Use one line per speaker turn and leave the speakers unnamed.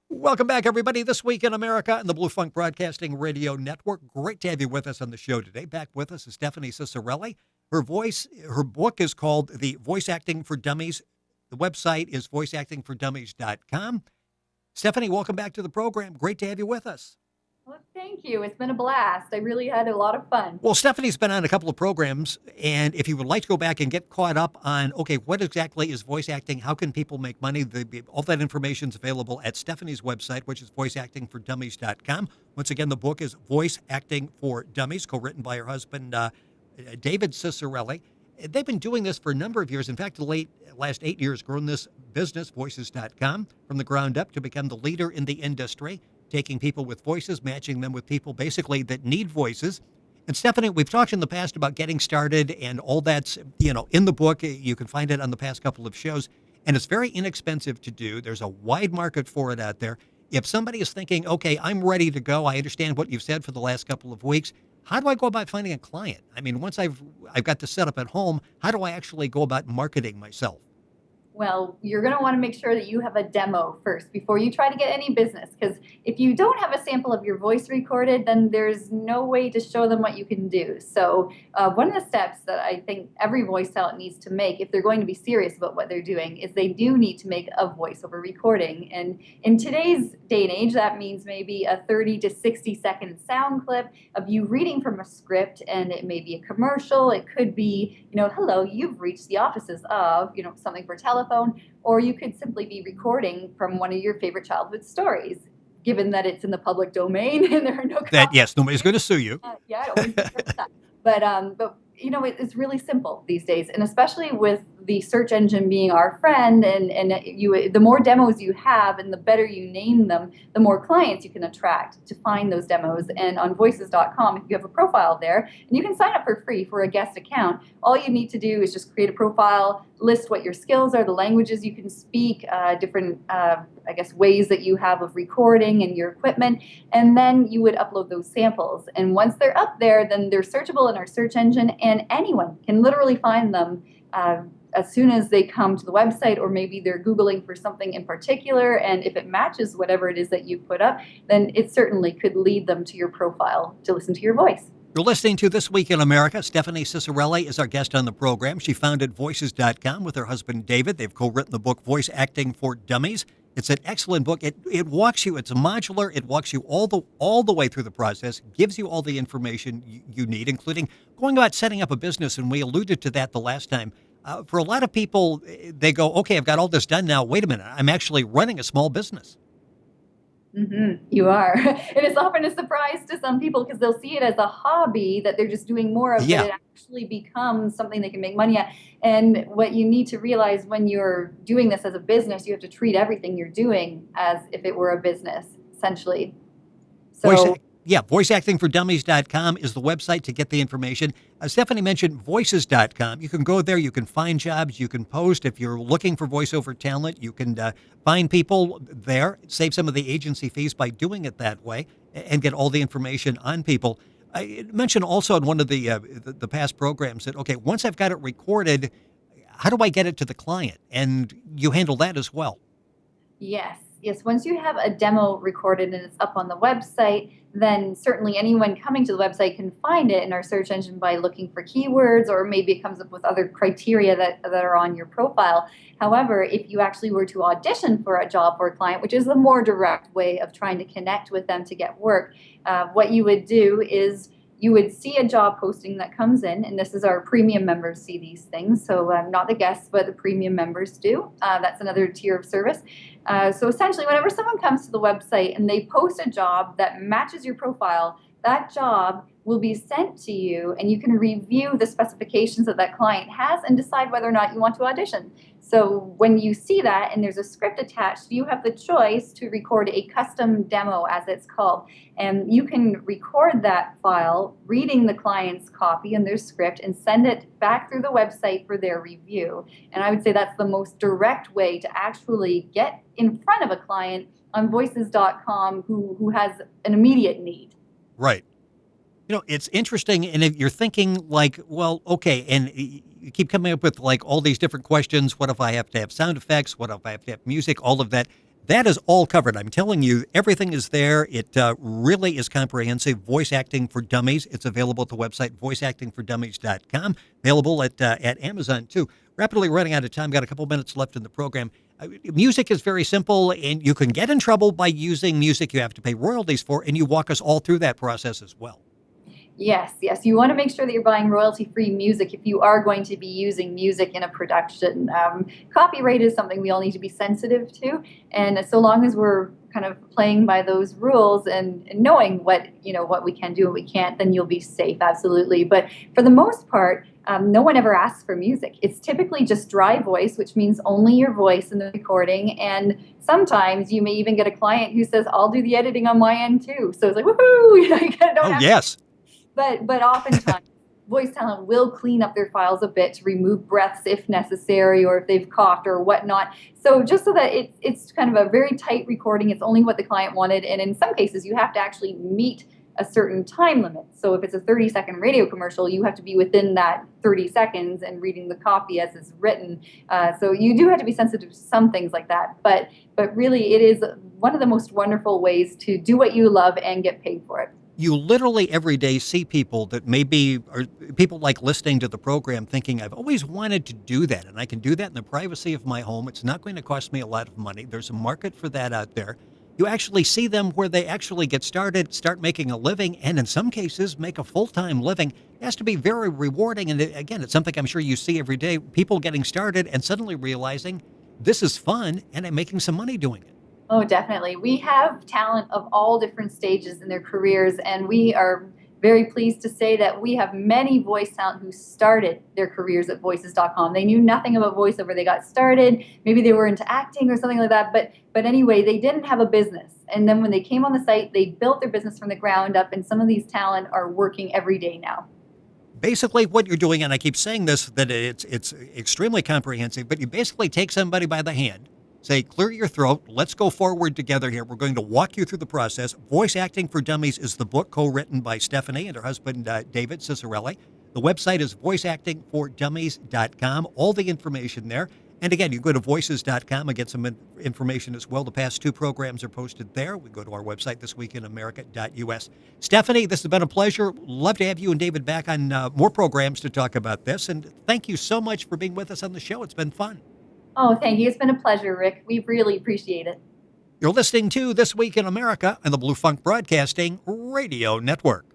Welcome back, everybody. This Week in America and the Blue Funk Broadcasting Radio Network. Great to have you with us on the show today. Back with us is Stephanie Ciccarelli. Her book is called The Voice Acting for Dummies. The website is voiceactingfordummies.com. Stephanie, welcome back to the program. Great to have you with us.
Well, thank you. It's been a blast. I really had a lot of fun.
Well, Stephanie's been on a couple of programs, and if you would like to go back and get caught up on, okay, what exactly is voice acting? How can people make money? All that information is available at Stephanie's website, which is voiceactingfordummies.com. Once again, the book is Voice Acting for Dummies, co-written by her husband, David Ciccarelli. They've been doing this for a number of years. In fact, the last 8 years, grown this business, voices.com, from the ground up to become the leader in the industry, taking people with voices, matching them with people basically that need voices. And Stephanie, we've talked in the past about getting started and all that's, in the book. You can find it on the past couple of shows. And it's very inexpensive to do. There's a wide market for it out there. If somebody is thinking, okay, I'm ready to go, I understand what you've said for the last couple of weeks, how do I go about finding a client? I mean, once I've got the setup at home, how do I actually go about marketing myself?
Well, you're going to want to make sure that you have a demo first before you try to get any business. Because if you don't have a sample of your voice recorded, then there's no way to show them what you can do. So one of the steps that I think every voice talent needs to make, if they're going to be serious about what they're doing, is they do need to make a voiceover recording. And in today's day and age, that means maybe a 30 to 60-second sound clip of you reading from a script, and it may be a commercial. It could be, hello, you've reached the offices of, something for telephone. Or you could simply be recording from one of your favorite childhood stories, given that it's in the public domain and there are no
Yes, nobody's going to sue you.
Yeah, I always that. But it's really simple these days, and especially with the search engine being our friend, and the more demos you have and the better you name them, the more clients you can attract to find those demos. And on voices.com, if you have a profile there, and you can sign up for free for a guest account, all you need to do is just create a profile, list what your skills are, the languages you can speak, different ways that you have of recording and your equipment, and then you would upload those samples. And once they're up there, then they're searchable in our search engine, and anyone can literally find them as soon as they come to the website, or maybe they're Googling for something in particular, and if it matches whatever it is that you put up, then it certainly could lead them to your profile to listen to your voice.
You're listening to This Week in America. Stephanie Ciccarelli is our guest on the program. She founded Voices.com with her husband, David. They've co-written the book, Voice Acting for Dummies. It's an excellent book. It walks you, it's modular. It walks you all the way through the process, gives you all the information you need, including going about setting up a business. And we alluded to that the last time. For a lot of people, they go, okay, I've got all this done now. Wait a minute, I'm actually running a small business.
Mm-hmm. You are. And it's often a surprise to some people because they'll see it as a hobby that they're just doing more of,
Yeah.
but it actually becomes something they can make money at. And what you need to realize when you're doing this as a business, you have to treat everything you're doing as if it were a business, essentially. So.
VoiceActingForDummies.com is the website to get the information. Stephanie mentioned Voices.com. You can go there. You can find jobs. You can post. If you're looking for voiceover talent, you can find people there, save some of the agency fees by doing it that way, and get all the information on people. I mentioned also in one of the past programs that, okay, once I've got it recorded, how do I get it to the client? And you handle that as well.
Yes. Once you have a demo recorded and it's up on the website, then certainly anyone coming to the website can find it in our search engine by looking for keywords, or maybe it comes up with other criteria that are on your profile. However, if you actually were to audition for a job for a client, which is the more direct way of trying to connect with them to get work, what you would do is you would see a job posting that comes in, and this is our premium members see these things. So not the guests, but the premium members do. That's another tier of service. So essentially, whenever someone comes to the website and they post a job that matches your profile, that job will be sent to you, and you can review the specifications that that client has and decide whether or not you want to audition. So when you see that and there's a script attached, you have the choice to record a custom demo, as it's called. And you can record that file, reading the client's copy and their script, and send it back through the website for their review. And I would say that's the most direct way to actually get in front of a client on voices.com who has an immediate need.
Right. It's interesting, and if you're thinking like, well, okay, and you keep coming up with like all these different questions. What if I have to have sound effects? What if I have to have music? All of that. That is all covered. I'm telling you, everything is there. It really is comprehensive. Voice Acting for Dummies. It's available at the website voiceactingfordummies.com. Available at Amazon, too. Rapidly running out of time. Got a couple minutes left in the program. Music is very simple, and you can get in trouble by using music you have to pay royalties for, and you walk us all through that process as well.
Yes, yes. You want to make sure that you're buying royalty-free music if you are going to be using music in a production. Copyright is something we all need to be sensitive to, and so long as we're kind of playing by those rules and knowing what we can do and we can't, then you'll be safe, absolutely. But for the most part, no one ever asks for music. It's typically just dry voice, which means only your voice in the recording. And sometimes you may even get a client who says, "I'll do the editing on my end too." So it's like, woohoo! You kind of don't have
Yes.
But oftentimes, voice talent will clean up their files a bit to remove breaths if necessary, or if they've coughed or whatnot. So just so that it's kind of a very tight recording, it's only what the client wanted. And in some cases, you have to actually meet a certain time limit. So if it's a 30-second radio commercial, you have to be within that 30 seconds and reading the copy as it's written. So you do have to be sensitive to some things like that. But really, it is one of the most wonderful ways to do what you love and get paid for it.
You literally every day see people that maybe are people like listening to the program thinking, I've always wanted to do that, and I can do that in the privacy of my home. It's not going to cost me a lot of money. There's a market for that out there. You actually see them where they actually get started, start making a living, and in some cases make a full-time living. It has to be very rewarding. And again, it's something I'm sure you see every day, people getting started and suddenly realizing this is fun and I'm making some money doing it.
Oh, definitely. We have talent of all different stages in their careers, and we are very pleased to say that we have many voice talent who started their careers at voices.com. They knew nothing about voiceover. They got started. Maybe they were into acting or something like that. But anyway, they didn't have a business. And then when they came on the site, they built their business from the ground up, and some of these talent are working every day now.
Basically what you're doing, and I keep saying this, that it's extremely comprehensive, but you basically take somebody by the hand, say, clear your throat. Let's go forward together here. We're going to walk you through the process. Voice Acting for Dummies is the book co-written by Stephanie and her husband, David Ciccarelli. The website is voiceactingfordummies.com. All the information there. And again, you go to voices.com and get some information as well. The past two programs are posted there. We go to our website, thisweekinamerica.us. Stephanie, this has been a pleasure. Love to have you and David back on more programs to talk about this. And thank you so much for being with us on the show. It's been fun.
Oh, thank you. It's been a pleasure, Rick. We really appreciate it.
You're listening to This Week in America on the Blue Funk Broadcasting Radio Network.